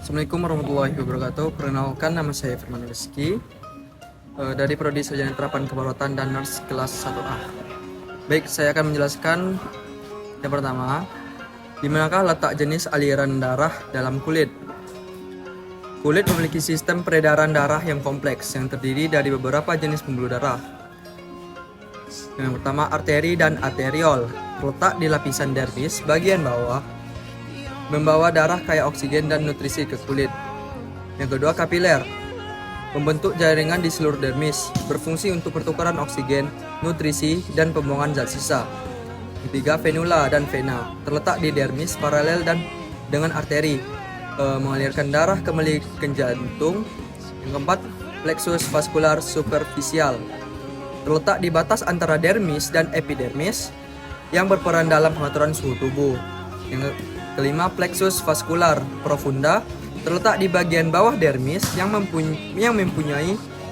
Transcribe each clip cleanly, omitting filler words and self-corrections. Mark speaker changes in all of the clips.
Speaker 1: Assalamualaikum warahmatullahi wabarakatuh. Perkenalkan, nama saya Firman Rizky dari Prodi Sarjana Terapan Keperawatan dan Nurse kelas 1A. Baik, saya akan menjelaskan yang pertama, di manakah letak jenis aliran darah dalam kulit. Kulit memiliki sistem peredaran darah yang kompleks yang terdiri dari beberapa jenis pembuluh darah. Yang pertama, arteri dan arteriol, terletak di lapisan dermis bagian bawah, membawa darah kaya oksigen dan nutrisi ke kulit. Yang kedua, kapiler, membentuk jaringan di seluruh dermis, berfungsi untuk pertukaran oksigen, nutrisi, dan pembuangan zat sisa. Ketiga, venula dan vena, terletak di dermis paralel dan dengan arteri, mengalirkan darah kembali ke jantung. Yang keempat, plexus vascular superficial, terletak di batas antara dermis dan epidermis yang berperan dalam pengaturan suhu tubuh. Yang kelima, plexus vascular profunda, terletak di bagian bawah dermis yang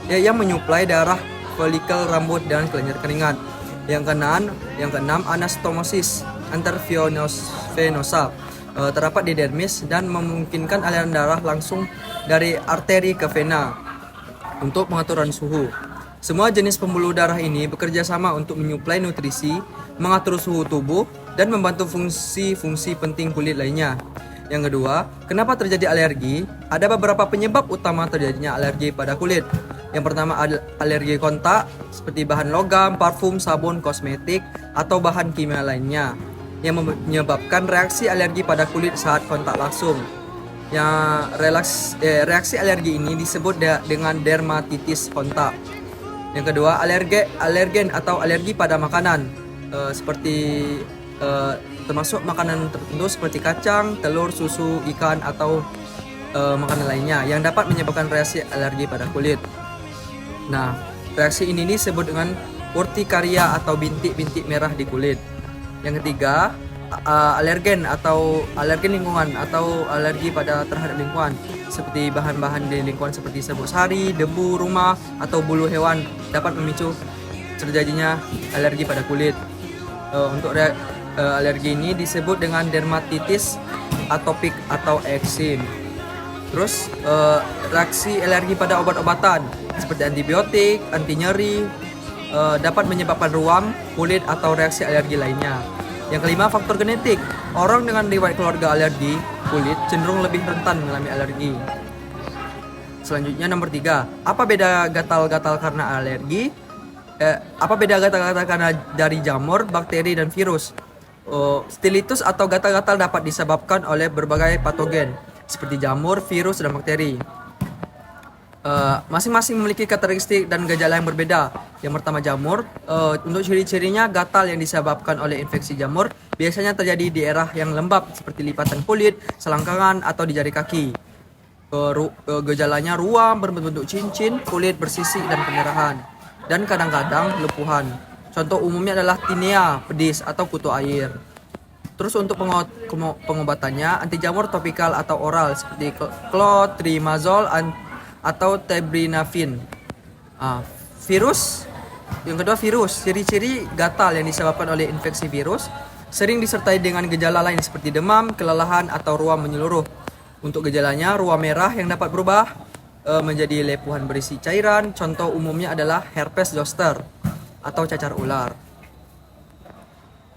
Speaker 1: menyuplai darah folikel rambut dan kelenjar keringat. Yang keenam, anastomosis intervenosa, terdapat di dermis dan memungkinkan aliran darah langsung dari arteri ke vena untuk pengaturan suhu. Semua jenis pembuluh darah ini bekerja sama untuk menyuplai nutrisi, mengatur suhu tubuh, dan membantu fungsi-fungsi penting kulit lainnya. Yang kedua, kenapa terjadi alergi? Ada beberapa penyebab utama terjadinya alergi pada kulit. Yang pertama, alergi kontak, seperti bahan logam, parfum, sabun, kosmetik, atau bahan kimia lainnya, yang menyebabkan reaksi alergi pada kulit saat kontak langsung. Reaksi alergi ini disebut dengan dermatitis kontak. Yang kedua, alergen atau alergi pada makanan, termasuk makanan tertentu seperti kacang, telur, susu, ikan, atau makanan lainnya yang dapat menyebabkan reaksi alergi pada kulit. Nah, reaksi ini disebut dengan urtikaria atau bintik-bintik merah di kulit. Yang ketiga, alergen lingkungan atau alergi terhadap lingkungan, seperti bahan-bahan di lingkungan seperti serbuk sari, debu rumah, atau bulu hewan dapat memicu terjadinya alergi pada kulit. Untuk alergi ini disebut dengan dermatitis atopik atau eksim. Terus reaksi alergi pada obat-obatan seperti antibiotik, anti nyeri, dapat menyebabkan ruam, kulit, atau reaksi alergi lainnya. Yang kelima, faktor genetik. Orang dengan riwayat keluarga alergi kulit cenderung lebih rentan mengalami alergi. Selanjutnya, nomor 3. Apa beda gatal-gatal karena alergi? Apa beda gatal-gatal karena dari jamur, bakteri, dan virus? Stilitus atau gatal-gatal dapat disebabkan oleh berbagai patogen seperti jamur, virus, dan bakteri. Masing-masing memiliki karakteristik dan gejala yang berbeda. Yang pertama, jamur. Untuk ciri-cirinya, gatal yang disebabkan oleh infeksi jamur biasanya terjadi di daerah yang lembab seperti lipatan kulit, selangkangan, atau di jari kaki. Gejalanya ruam berbentuk cincin, kulit bersisik dan kemerahan, dan kadang-kadang lepuhan. Contoh umumnya adalah tinea, pedis, atau kutu air. Terus untuk pengobatannya, anti jamur topikal atau oral seperti clotrimazole atau terbinafin. Yang kedua, virus. Ciri-ciri gatal yang disebabkan oleh infeksi virus sering disertai dengan gejala lain seperti demam, kelelahan, atau ruam menyeluruh. Untuk gejalanya, ruam merah yang dapat berubah menjadi lepuhan berisi cairan. Contoh umumnya adalah herpes zoster atau cacar ular.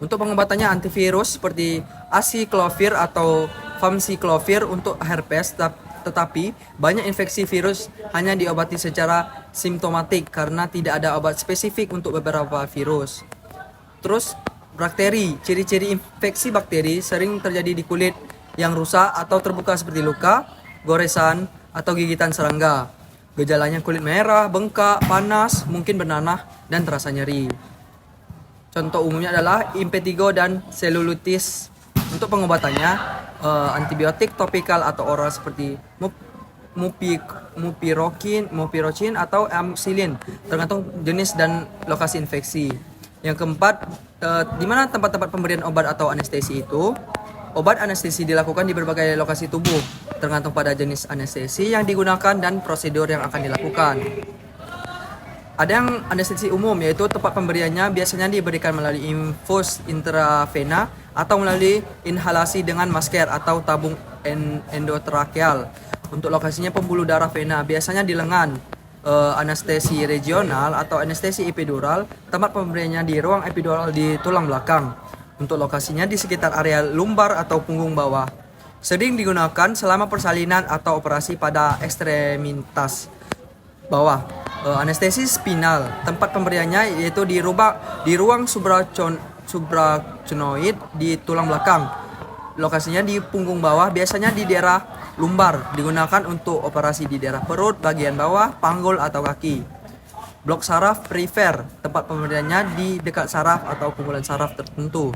Speaker 1: Untuk pengobatannya, antivirus seperti aciclovir atau famciclovir untuk herpes, tetapi banyak infeksi virus hanya diobati secara simptomatik karena tidak ada obat spesifik untuk beberapa virus. Terus bakteri. Ciri-ciri infeksi bakteri sering terjadi di kulit yang rusak atau terbuka seperti luka, goresan, atau gigitan serangga. Gejalanya kulit merah, bengkak, panas, mungkin bernanah, dan terasa nyeri. Contoh umumnya adalah impetigo dan selulitis. Untuk pengobatannya, antibiotik topikal atau oral seperti mupirocin atau amoxicillin, tergantung jenis dan lokasi infeksi. Yang keempat, di mana tempat-tempat pemberian obat atau anestesi itu? Obat anestesi dilakukan di berbagai lokasi tubuh, tergantung pada jenis anestesi yang digunakan dan prosedur yang akan dilakukan. Ada yang anestesi umum, yaitu tempat pemberiannya biasanya diberikan melalui infus intravena atau melalui inhalasi dengan masker atau endotrakeal. Untuk lokasinya pembuluh darah vena biasanya di lengan. Anestesi regional atau anestesi epidural, tempat pemberiannya di ruang epidural di tulang belakang. Untuk lokasinya di sekitar area lumbar atau punggung bawah. Sering digunakan selama persalinan atau operasi pada ekstremitas bawah. Anestesi spinal, tempat pemberiannya yaitu di ruang supraconoid di tulang belakang. Lokasinya di punggung bawah, biasanya di daerah lumbar, digunakan untuk operasi di daerah perut, bagian bawah, panggul atau kaki. Blok saraf perifer, tempat pemberiannya di dekat saraf atau pukulan saraf tertentu.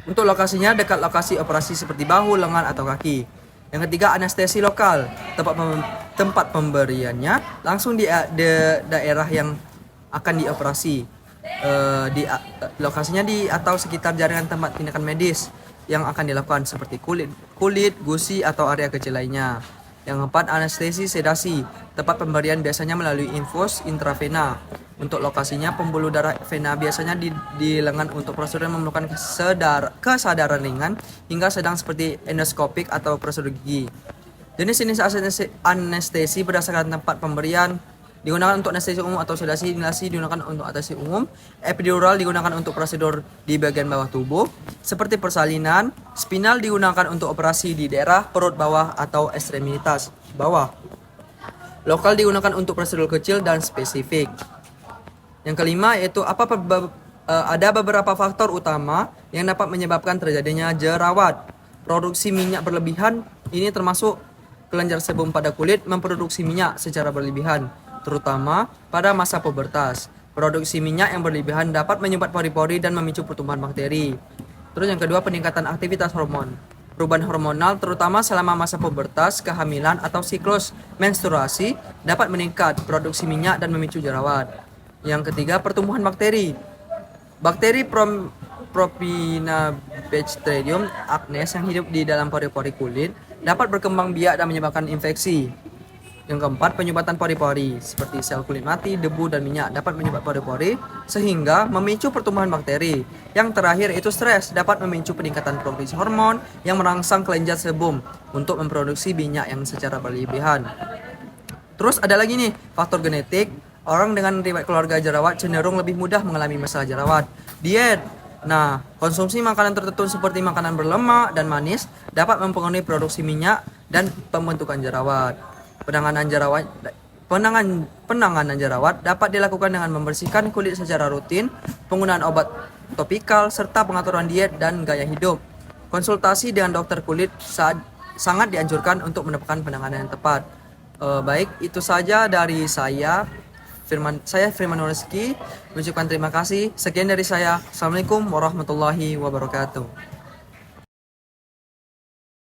Speaker 1: Untuk lokasinya dekat lokasi operasi seperti bahu, lengan atau kaki. Yang ketiga, anestesi lokal, tempat pemberiannya langsung di daerah yang akan dioperasi. Lokasinya di atau sekitar jaringan tempat tindakan medis yang akan dilakukan seperti kulit, gusi atau area kecil lainnya. Yang keempat, anestesi sedasi, tempat pemberian biasanya melalui infus intravena. Untuk lokasinya pembuluh darah vena biasanya di lengan untuk prosedur yang memerlukan kesadaran ringan hingga sedang seperti endoskopik atau prosedur gigi. Jenis-jenis anestesi berdasarkan tempat pemberian digunakan untuk anestesi umum atau sedasi. Inhalasi digunakan untuk anestesi umum. Epidural digunakan untuk prosedur di bagian bawah tubuh seperti persalinan. Spinal digunakan untuk operasi di daerah perut bawah atau ekstremitas bawah. Lokal digunakan untuk prosedur kecil dan spesifik. Yang kelima yaitu ada beberapa faktor utama yang dapat menyebabkan terjadinya jerawat. Produksi minyak berlebihan ini termasuk kelenjar sebum pada kulit memproduksi minyak secara berlebihan, terutama pada masa pubertas. Produksi minyak yang berlebihan dapat menyumbat pori-pori dan memicu pertumbuhan bakteri. Terus yang kedua, peningkatan aktivitas hormon. Perubahan hormonal terutama selama masa pubertas, kehamilan atau siklus menstruasi dapat meningkat produksi minyak dan memicu jerawat. Yang ketiga, pertumbuhan bakteri. Bakteri Propionibacterium acnes yang hidup di dalam pori-pori kulit dapat berkembang biak dan menyebabkan infeksi. Yang keempat, penyumbatan pori-pori seperti sel kulit mati, debu, dan minyak dapat menyumbat pori-pori sehingga memicu pertumbuhan bakteri. Yang terakhir itu stres dapat memicu peningkatan produksi hormon yang merangsang kelenjar sebum untuk memproduksi minyak yang secara berlebihan. Terus ada lagi nih, faktor genetik. Orang dengan riwayat keluarga jerawat cenderung lebih mudah mengalami masalah jerawat. Diet. Nah, konsumsi makanan tertentu seperti makanan berlemak dan manis dapat mempengaruhi produksi minyak dan pembentukan jerawat. Penanganan jerawat dapat dilakukan dengan membersihkan kulit secara rutin, penggunaan obat topikal, serta pengaturan diet dan gaya hidup. Konsultasi dengan dokter kulit sangat dianjurkan untuk mendapatkan penanganan yang tepat. Baik, itu saja dari saya. Firman Nurrizky mengucapkan terima kasih. Sekian dari saya. Assalamualaikum warahmatullahi wabarakatuh.